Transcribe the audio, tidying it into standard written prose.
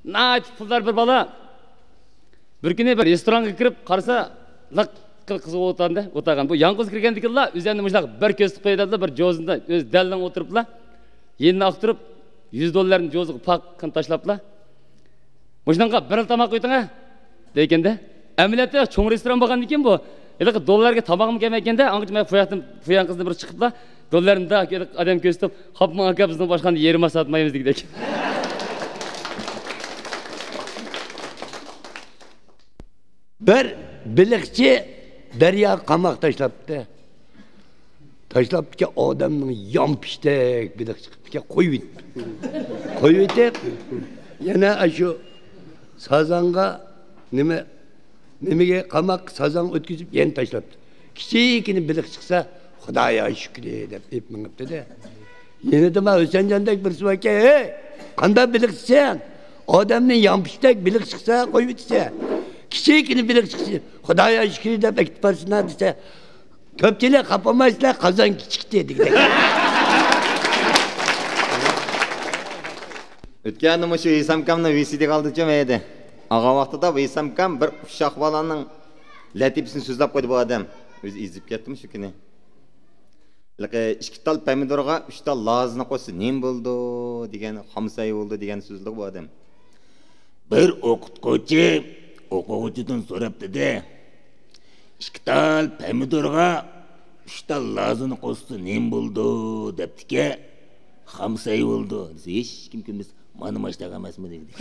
Nayt pullar bir bala. Bir kuni bir restoranга kirib, qarasa, liq qiz o'tirgan. Bu yolg'iz kirgandiklar, o'zini mushaq bir ko'zib qo'yadilar, bir jo'zinda o'z daldan o'tiriblar. Yenini aqtirib, $100 jo'ziga paqin tashlablar. Mushunga bir tamoq qo'yding a? Deganda, amaliyotda cho'ng restoran bo'lgan ekan bu. Elik dollarga tamog'im kelmayganda, anqich men fuyan qizni bir chiqiblar. Dollarni odam ko'rsatib, "Hopma aka bizni boshqani yerima sotmaymiz" dedik. Bir bilikçi derya qamoq tashlabdi. Tashlabdiki odamning yompishdak biliq chiqibdi, qo'yib. Qo'yib yana shu sazanga nimaga qamoq sazan o'tkazib yana tashlabdi. Kichikini biliq chiqsa, Xudoya shukr deb aytmangibdi-da. Yana nima O'sanjandek bir suvaka, "Ey, qanday biliqsan? Odamning yompishdak biliq chiqsa, qo'yibdi. Kichikini biliq chiqsa, Xudoya shukr deb aytib barsinlar desa, ko'pchilik qapamaslar, qozon kichik dedik." O'tgan shu Isamkamni VC'de qoldirchim edi. Ağa vaqtida Isamkam bir uşaq balaning latifasini so'zlab qo'ydi bu odam. O'zi izib ketdim shu kuni. Laqi 2 tal pomidorga 3 tal lazini qo'ysa nim bo'ldi degan, xomsay bo'ldi degan so'zliq bu odam. Bir o'qituvchi o'quvchidan so'rabdi-da. 2 tal pomidorga 3 tal lazini qo'ysa nim bo'ldi debdi-ki, xomsay bo'ldi. Hech kim bilmas, mana mashtaga emasmi dedi.